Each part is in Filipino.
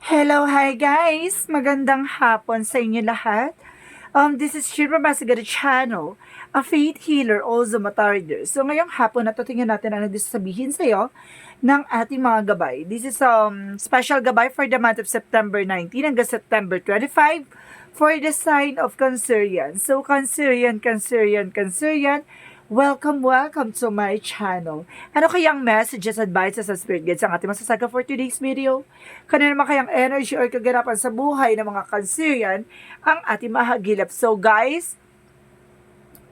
Hello, hi guys! Magandang hapon sa inyo lahat. This is Shira Masigari Channel, a faith healer, also matarder. So ngayong hapon, natutingin natin ano gusto sabihin sa iyo ng ating mga gabay. This is special gabay for the month of September 19 hanggang September 25 for the sign of Cancerian. So Cancerian, Cancerian, Cancerian, welcome to my channel. Ano kayang messages, advices, at spirit guides ang ating masasaga for today's video? Kanina naman kayang energy or kaganapan sa buhay ng mga Cancerian ang ating mahagilap. So guys,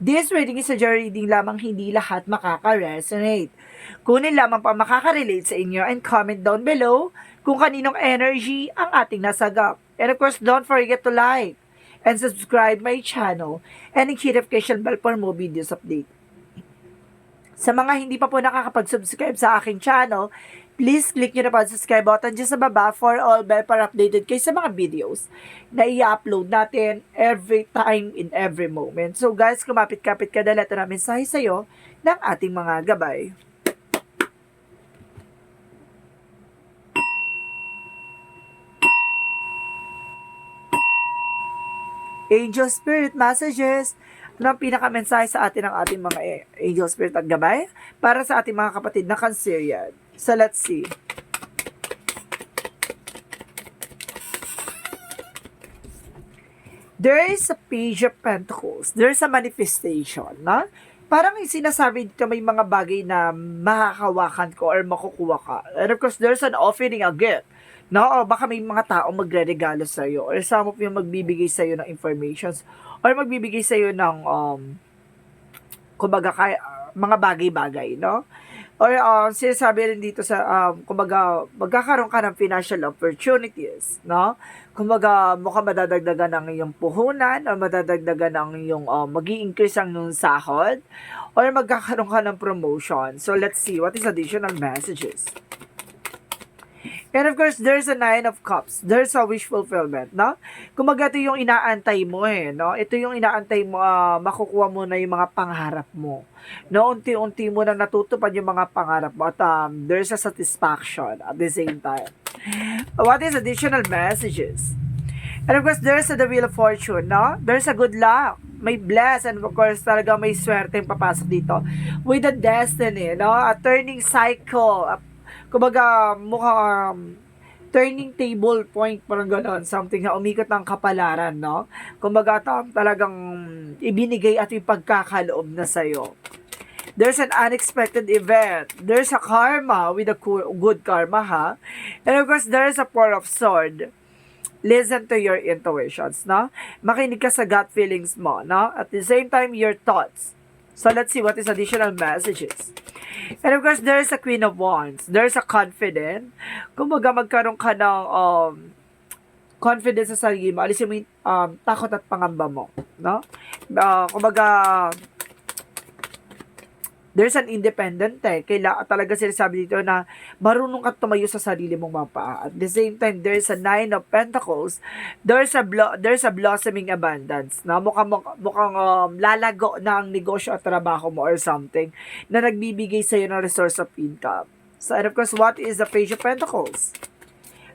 this reading is a general reading lamang, hindi lahat makaka-resonate. Kunin lamang pa makaka-relate sa inyo and comment down below kung kaninong energy ang ating nasagap. And of course, don't forget to like and subscribe my channel and hit notification bell for more videos update. Sa mga hindi pa po nakakapag-subscribe sa aking channel, please click nyo na po ang subscribe button dyan sa baba for all bell para updated kayo sa mga videos na i-upload natin every time in every moment. So guys, kumapit-kapit ka dala ito na mensahe sa'yo ng ating mga gabay. Angel Spirit Messages. Ano ang pinaka-mensahe sa atin ng ating mga Angel Spirit at gabay para sa ating mga kapatid na Cancerian? So let's see. There is a page of pentacles. There is a manifestation, na? Parang yung sinasabi dito may mga bagay na makakawakan ko or makukuha ka. And of course, there's an offering a gift. No, o baka may mga tao magre-regalo sa iyo or some of you magbibigay sa iyo ng informations or magbibigay sa iyo ng kumbaga mga bagay-bagay, no? Or sinasabi rin dito sa kumbaga magkakaroon ka ng financial opportunities, no? Kumbaga mukhang madadagdagan ng iyong puhunan o madadagdagan ng iyong magi-increase ang iyong sahod or magkakaroon ka ng promotion. So let's see what is additional messages. And of course, there's a 9 of cups. There's a wish fulfillment, no? Kumbaga ito yung inaantay mo no? Ito yung inaantay mo, makukuha mo na yung mga pangarap mo. No, unti-unti mo na natutupad yung mga pangarap mo at there's a satisfaction at the same time. What is additional messages? And of course, there's the wheel of fortune, no? There's a good luck. May bless and of course talaga may swerte yung papasok dito. With the destiny, no? A turning cycle, kumbaga mukhang turning table point, parang gano'n, something na umikot ng kapalaran, no? Kumbaga talagang ibinigay at ipagkakaloob na sa'yo. There's an unexpected event. There's a karma with a good karma, ha? And of course, there's a four of sword. Listen to your intuitions, no? Makinig ka sa gut feelings mo, no? At the same time, your thoughts. So let's see what is additional messages. And of course, there's a Queen of Wands. There's a confident. Kumbaga magkaroon ka ng confidence sa sarili mo. Alisin mo yung takot at pangamba mo. No? Kumbaga, there's an independent Kailangan talaga sinasabi dito na marunong ka tumayo sa sarili mong mga paa. At the same time, there's a 9 of Pentacles. There's a blossoming abundance. Na mukhang lalago na ang negosyo at trabaho mo or something na nagbibigay sa iyo ng resource of income. So, and of course, what is the Page of Pentacles?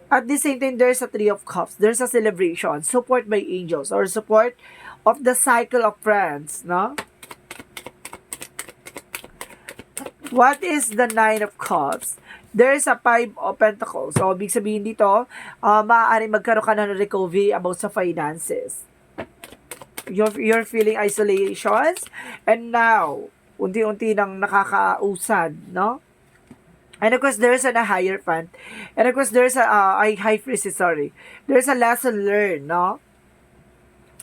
At the same time, there's a 3 of Cups. There's a celebration. Support by angels or support of the cycle of friends. No? What is the 9 of Cups? There's a 5 of Pentacles. So, ibig sabihin dito, maaaring magkaroon ka na ng recovery about sa finances. You're feeling isolations, and now, unti-unti nang nakakausad, no? And of course, there's a Hierophant. And of course, there's a High Priestess, sorry. There's a lesson learned, no?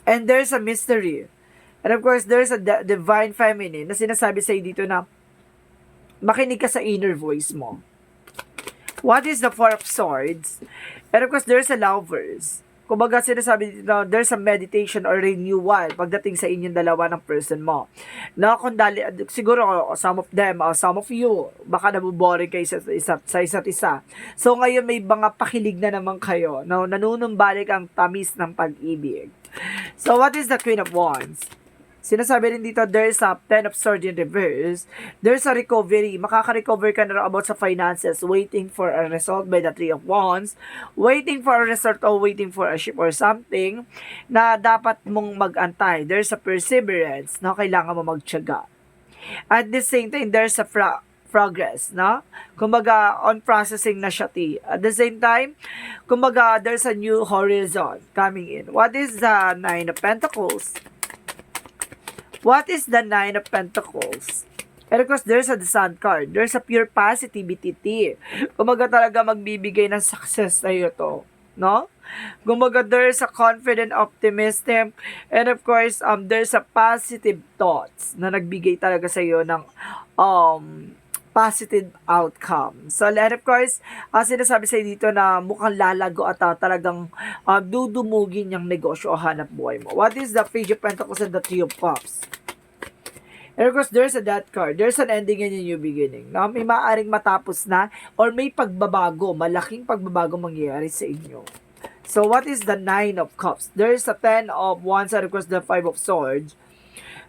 And there's a mystery. And of course, there's a divine feminine na sinasabi sa'yo dito na makinig ka sa inner voice mo. What is the Four of Swords? And of course, there's a Lovers. Kumbaga sinasabi dito, there's a meditation or renewal pagdating sa inyong dalawa ng person mo. No, siguro some of them, some of you, baka nabuboring kayo sa isa't isa. So ngayon may mga pakilig na naman kayo. No, nanunumbalik ang tamis ng pag-ibig. So what is the Queen of Wands? Sinasabi rin dito, there's a Ten of Swords in reverse. There's a recovery. Makaka-recover ka na rin about sa finances. Waiting for a result by the Three of Wands. Waiting for a result or waiting for a ship or something na dapat mong mag-antay. There's a perseverance. No? Kailangan mo magtiyaga. At the same time, there's a progress, no? Kumbaga, on processing na siya, At the same time, kumbaga, there's a new horizon coming in. What is the Nine of Pentacles? What is the Nine of Pentacles? And of course, there's a Sun card. There's a pure positivity, Kumbaga talaga magbibigay ng success sa iyo to, no? Kumbaga, there's a confident optimism. And of course, there's a positive thoughts na nagbigay talaga sa iyo ng positive outcome. So, and of course, sinasabi sa dito na mukhang lalago at talagang dudumugin yung negosyo o hanap buhay mo. What is the Page of Pentacles and the Three of Cups? And of course, there's a Death card. There's an ending and a new beginning. No? May maaaring matapos na or may pagbabago, malaking pagbabago mangyayari sa inyo. So, what is the Nine of Cups? There's a Ten of Wands and of course the Five of Swords.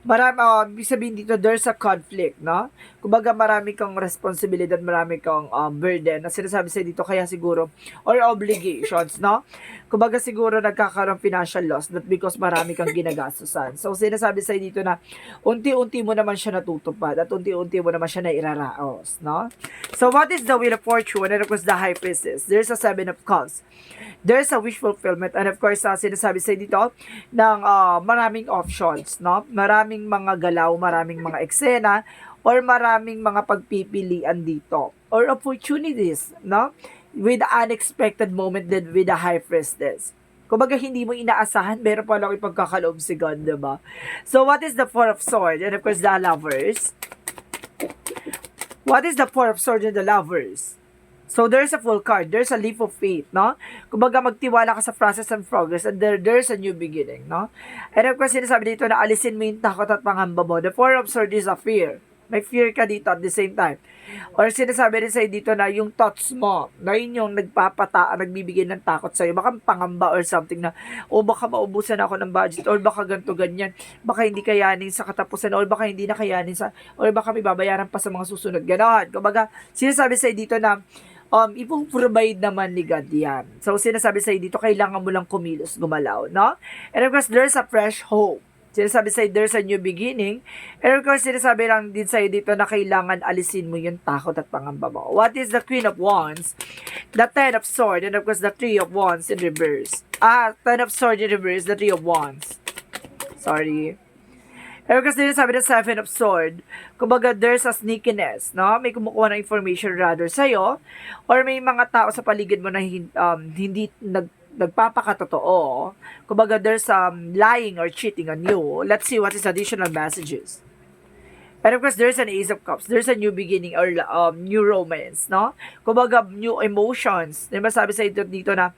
Ibig sabihin dito, there's a conflict, no? Kumbaga, marami kang responsibilidad, marami kang burden na sinasabi sa dito, kaya siguro, or obligations, no? Kumbaga, siguro nagkakaroon financial loss, not because marami kang ginagastusan. So, sinasabi sa dito na, unti-unti mo naman siya natutupad, at unti-unti mo naman siya nairaraos, no? So, what is the Wheel of Fortune? And of course, the High Priestess. There's a Seven of Cups. There's a wish fulfillment, and of course, sinasabi sa dito ng maraming options, no? Maraming mga galaw, maraming mga eksena, or maraming mga pagpipilian dito, or opportunities, no? With the unexpected moment din with the High Priestess. Kumbaga, hindi mo inaasahan, meron pa lang ipagkakaloob si God, diba? So, what is the Four of Swords? And of course, the Lovers. What is the Four of Swords and the Lovers? So, there's a full card. There's a leap of faith, no? Kumbaga, magtiwala ka sa process and progress and there's a new beginning, no? And of course, sinasabi dito na alisin mo yung takot at pangamba mo. The Four of Swords is a fear. May fear ka dito at the same time. Or sinasabi rin sa'yo dito na yung thoughts mo, na yun yung nagbibigay ng takot sa'yo. Baka pangamba or something na, o baka maubusan ako ng budget, or baka ganito, ganyan. Baka hindi kayanin sa katapusan, or baka hindi na kayanin sa, or baka may babayaran pa sa mga susunod. Ganon. Kumbaga, sinasabi sa'yo dito na, ipoprovide naman ni God yan. So, sinasabi sa'yo dito, kailangan mo lang kumilos, gumalaw, no? And of course, there's a fresh hope. Sinasabi sa'yo, there's a new beginning. And of course, sinasabi lang din sa'yo dito na kailangan alisin mo yung takot at pangamba mo. What is the Queen of Wands? The Ten of Swords, and of course, the Three of Wands in reverse. Ten of Swords in reverse, the Three of Wands. Sorry. Pero kasi sabi ng Seven of Swords, kumbaga there's a sneakiness, no? May kumukuha ng information rather sa'yo, or may mga tao sa paligid mo na hindi nagpapakatotoo. Kumbaga there's lying or cheating on you. Let's see what is additional messages. And of course, there's an Ace of Cups. There's a new beginning or new romance, no? Kumbaga, new emotions. Diba sabi sa dito na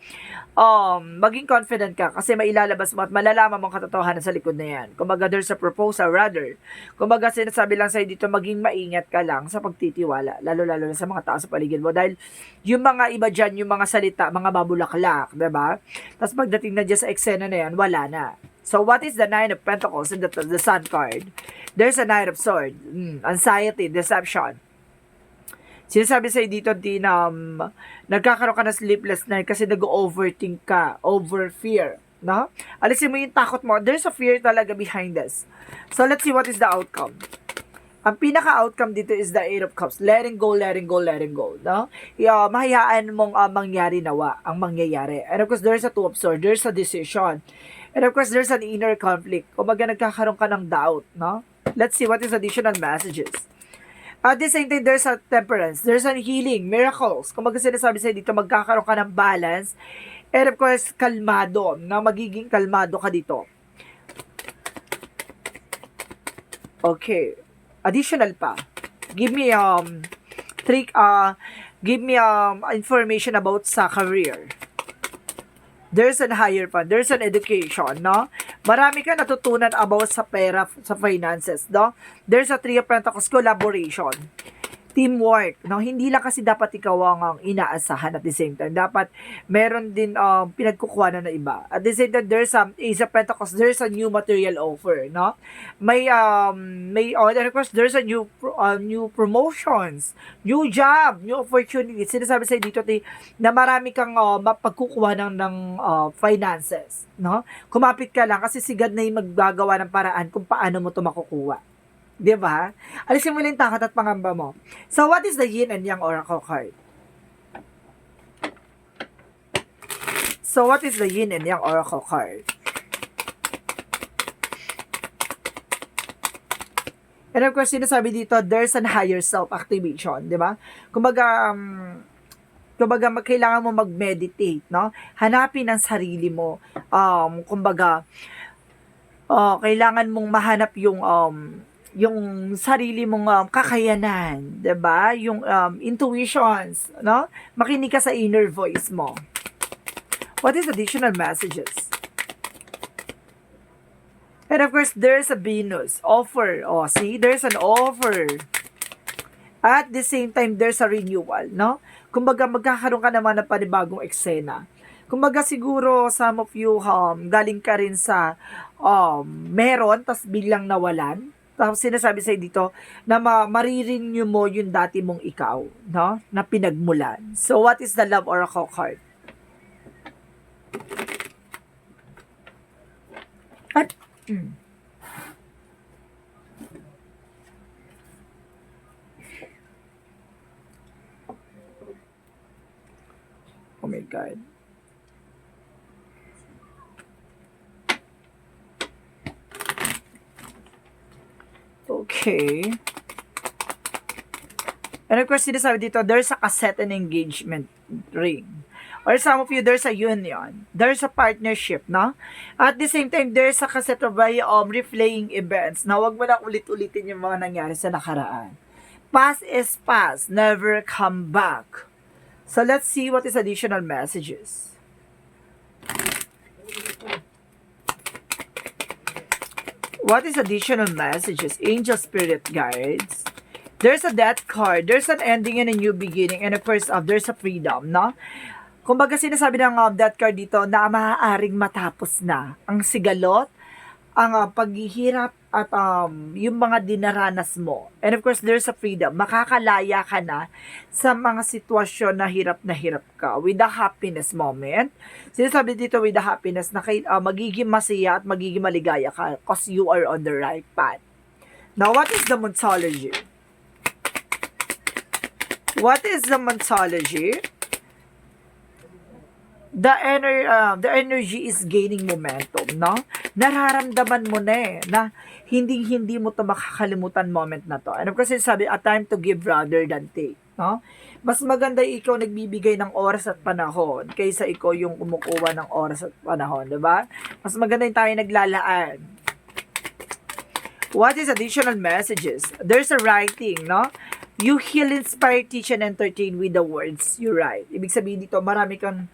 maging confident ka kasi mailalabas mo at malalaman mong katotohanan sa likod na yan. Kumbaga, there's a proposal rather. Kumbaga, sinasabi lang sa'yo dito, maging maingat ka lang sa pagtitiwala. Lalo-lalo na sa mga tao sa paligid mo. Dahil yung mga iba dyan, yung mga salita, mga mabulaklak, diba? Tapos pagdating na dyan sa eksena na yan, wala na. So, what is the Nine of Pentacles and the Sun card? There's a Knight of Swords. Anxiety, deception. Sinasabi sa'yo dito, nagkakaroon ka ng sleepless night kasi nag-overthink ka, over fear. No? Alisin mo yung takot mo. There's a fear talaga behind this. So, let's see what is the outcome. Ang pinaka-outcome dito is the Eight of Cups. Letting go, letting go, letting go. No? Mahayaan mong mangyari nawa, ang mangyayari. And of course, there's a Two of Swords. There's a decision. And of course, there's an inner conflict. Kumbaga, nagkakaroon ka ng doubt, no? Let's see what is additional messages. At the same time, there's a temperance. There's a healing, miracles. Kumbaga, sinasabi sa'yo dito, magkakaroon ka ng balance. And of course, kalmado, na magiging kalmado ka dito. Okay. Additional pa. Give me, information about sa career. There's an higher fund, there's an education, no? Marami ka natutunan about sa pera, sa finances, no? There's a Three of Pentacles, collaboration. teamwork, no? Hindi lang kasi dapat ikaw ang inaasahan at the same time. Dapat meron din pinagkukuhanan ng iba. At the same time, there's Ace of Pentacles, there's a new material offer, no? And of course, there's a new promotions, new job, new opportunities. Sinasabi sa'yo dito na marami kang mapagkukuha ng finances, no? Kumapit ka lang kasi si God na yung maggagawa ng paraan kung paano mo ito makukuha. Diba? Alisin mo lang yung takot at pangamba mo. So, what is the yin and yang oracle card? So, what is the yin and yang oracle card? And of course, sinasabi dito, there's an higher self activation, di ba? Kumbaga, kailangan mo mag-meditate, no? Hanapin ang sarili mo. Kailangan mong mahanap yung sarili mong kakayanan, 'di ba? Yung intuitions, no? Makinig ka sa inner voice mo. What is additional messages? And of course, there's a Venus offer. Oh, see, there's an offer. At the same time, there's a renewal, no? Kumbaga, magkakaroon ka naman ng panibagong eksena. Kumbaga, siguro, some of you, galing ka rin sa meron, tas biglang nawalan. Tapos sinasabi sa'yo dito na marirenew mo yung dati mong ikaw, no? Na pinagmulan. So, what is the love oracle card? At, oh my God. Okay. And of course, sinasabi dito, there's a cassette and engagement ring. Or some of you, there's a union. There's a partnership, no? At the same time, there's a cassette of replaying events. Na wag mo na ulit-ulitin yung mga nangyari sa nakaraan. Past is past. Never come back. So, let's see what is additional messages. What is additional messages? Angel Spirit Guides. There's a death card. There's an ending and a new beginning. And of course, there's a freedom, no? Kumbaga sinasabi ng death card dito na maaaring matapos na ang sigalot, ang paghihirap at yung mga dinaranas mo. And of course, there's a freedom. Makakalaya ka na sa mga sitwasyon na hirap ka. With the happiness moment. Sinasabi dito with the happiness na magiging masaya at magiging maligaya ka because you are on the right path. Now, what is the Moonology? What is the Moonology? The energy is gaining momentum, no? Nararamdaman mo na na hindi mo to makakalimutan moment na to. And of course, sabi, a time to give rather than take, no? Mas maganda ikaw nagbibigay ng oras at panahon kaysa ikaw yung kumukuha ng oras at panahon, di ba? Mas maganda yung tayo naglalaan. What is additional messages? There's a writing, no? You heal, inspire, teach, and entertain with the words you write. Ibig sabihin dito, marami kang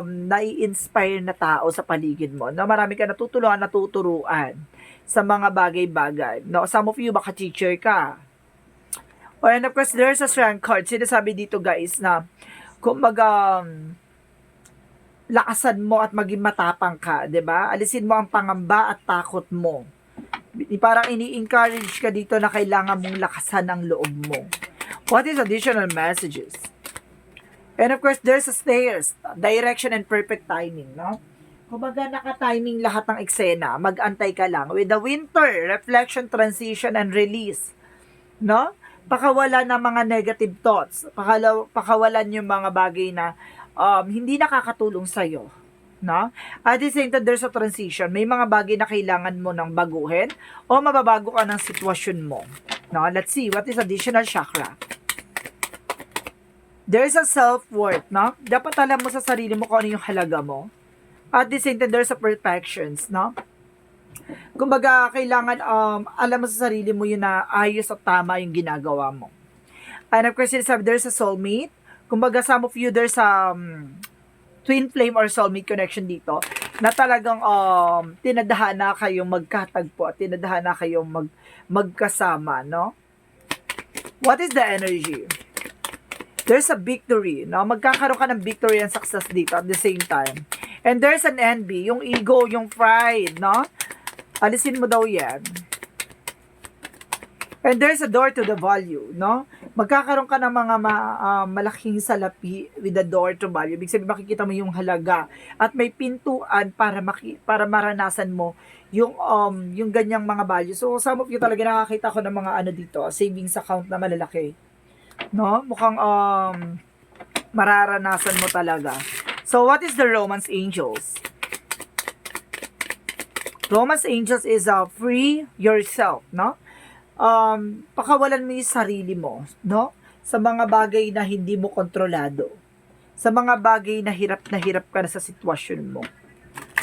nai-inspire na tao sa paligid mo. No? Marami ka natutulungan, natuturuan sa mga bagay-bagay. No? Some of you, baka teacher ka. And of course, there's a strength card. Sinasabi dito guys na kumbaga lakasan mo at maging matapang ka, 'di ba? Alisin mo ang pangamba at takot mo. Parang ini-encourage ka dito na kailangan mong lakasan ang loob mo. What is additional messages? And of course, there's a stairs, direction and perfect timing, no? Kumbaga naka-timing lahat ng eksena, mag-antay ka lang. With the winter, reflection, transition, and release, no? Pakawala ng mga negative thoughts, pakawalan yung mga bagay na hindi nakakatulong sa'yo, no? At the same time, there's a transition. May mga bagay na kailangan mo nang baguhin o mababago ka ng sitwasyon mo, no? Let's see, what is additional chakra? There's a self-worth, no? Dapat alam mo sa sarili mo kung ano yung halaga mo. At the same time, there's a perfections, no? Kumbaga, kailangan alam mo sa sarili mo yun na ayos at tama yung ginagawa mo. And of course, there's a soulmate. Kumbaga, some of you, there's a twin flame or soulmate connection dito na talagang tinadhana kayong magkatagpo at tinadhana kayong magkasama, no? What is the energy? There's a victory, no? Magkakaroon ka ng victory and success dito at the same time. And there's an envy, yung ego, yung pride, no? Alisin mo daw yan. And there's a door to the value, no? Magkakaroon ka ng mga malaking salapi with the door to value. Ibig sabihin, makikita mo yung halaga at may pintuan para maranasan mo yung ganyang mga value. So, some of you talaga nakakita ko ng mga ano dito, savings account na malalaki. No? Mukhang mararanasan mo talaga. So, what is the Romance Angels? Romance Angels is free yourself, no? Pakawalan mo yung sarili mo, no? Sa mga bagay na hindi mo kontrolado. Sa mga bagay na hirap ka na sa sitwasyon mo.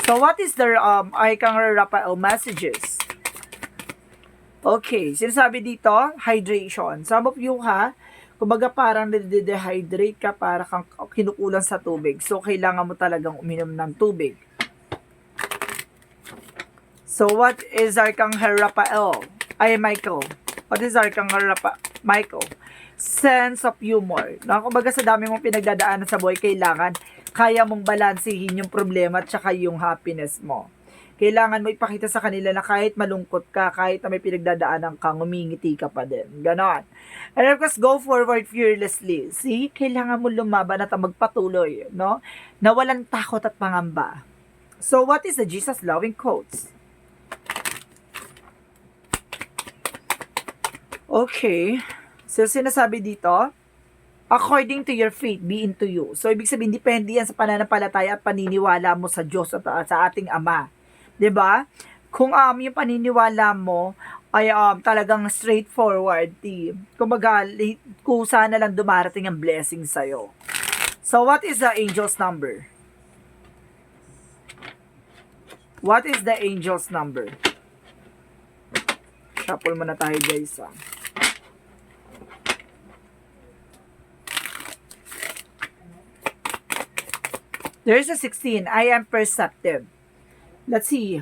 So, what is the Archangel Raphael messages? Okay, sinasabi dito, hydration. Some of you kumbaga parang dehydrate ka, para kang kinukulang sa tubig. So, kailangan mo talagang uminom ng tubig. So, what is Archangel Raphael? Michael. What is Archangel Michael? Sense of humor. No? Kumbaga sa dami mong pinagdadaanan sa buhay, kaya mong balansehin yung problema at saka yung happiness mo. Kailangan mo ipakita sa kanila na kahit malungkot ka, kahit na may pinagdadaanan ka, ngumingiti ka pa din. Ganon. And of course, go forward fearlessly. See? Kailangan mo lumaban at magpatuloy, no? Na walang takot at pangamba. So, what is the Jesus loving quotes? Okay. So, sinasabi dito, according to your faith, be into you. So, ibig sabihin, depende yan sa pananampalataya at paniniwala mo sa Diyos at sa ating Ama. 'Di ba? Kung yung paniniwala mo ay talagang straightforward, kumbaga, kusa na lang dumarating ang blessing sa'yo. So, what is the angel's number? What is the angel's number? Shuffle muna tayo, guys, There's a 16. I am perceptive. Let's see.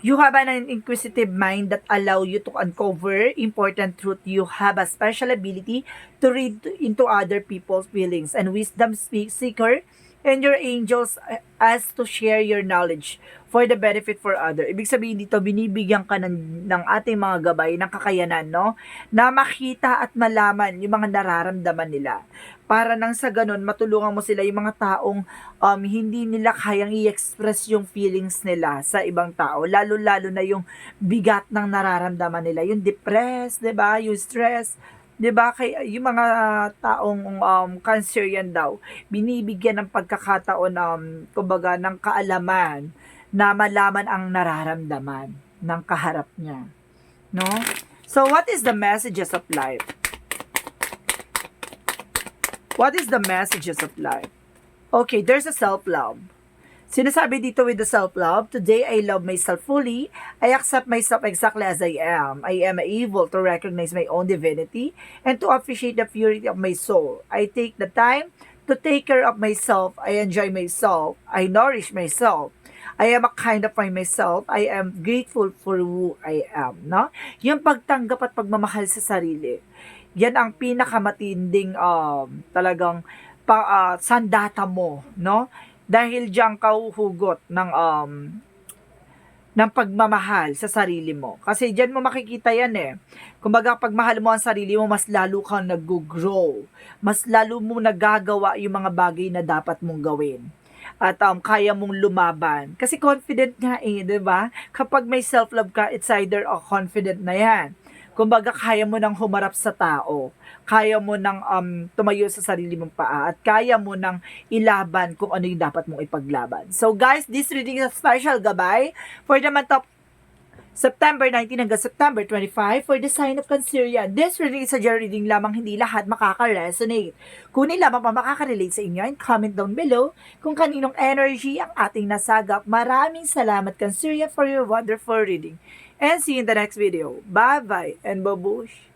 You have an inquisitive mind that allow you to uncover important truth. You have a special ability to read into other people's feelings and wisdom seeker and your angels as to share your knowledge for the benefit for other. Ibig sabihin dito, binibigyan ka ng ating mga gabay, ng kakayanan, no? Na makita at malaman yung mga nararamdaman nila. Para nang sa ganun, matulungan mo sila, yung mga taong hindi nila kayang i-express yung feelings nila sa ibang tao. Lalo-lalo na yung bigat ng nararamdaman nila. Yung depressed, diba? Yung stress, 'di ba? Kaya yung mga taong cancer yan daw, binibigyan ng pagkakataon kumbaga ng kaalaman na malaman ang nararamdaman ng kaharap niya, no? So what is the messages of life? What is the messages of life? Okay, there's a self-love. Sinasabi dito with the self-love, today I love myself fully. I accept myself exactly as I am. I am able to recognize my own divinity and to appreciate the purity of my soul. I take the time to take care of myself. I enjoy myself. I nourish myself. I am a kind of myself. I am grateful for who I am. No? Yung pagtanggap at pagmamahal sa sarili. Yan ang pinakamatinding talagang sandata mo, no? Dahil diyan ka uhugot ng pagmamahal sa sarili mo. Kasi diyan mo makikita yan Kumbaga, pag mahal mo ang sarili mo, mas lalo kang nag-grow. Mas lalo mo nagagawa yung mga bagay na dapat mong gawin. At kaya mong lumaban. Kasi confident nga di ba? Kapag may self-love ka, it's either confident na yan. Kumbaga, kaya mo nang humarap sa tao. Kaya mo nang tumayo sa sarili mong paa. At kaya mo nang ilaban kung ano yung dapat mong ipaglaban. So guys, this reading is a special gabay for the month of September 19 hanggang September 25 for the sign of Cancer. This reading is a general reading lamang, hindi lahat makaka-resonate. Kunin lamang pa makaka-relate sa inyo and comment down below kung kaninong energy ang ating nasagap. Maraming salamat, Cancer, for your wonderful reading. And see you in the next video. Bye-bye and babush!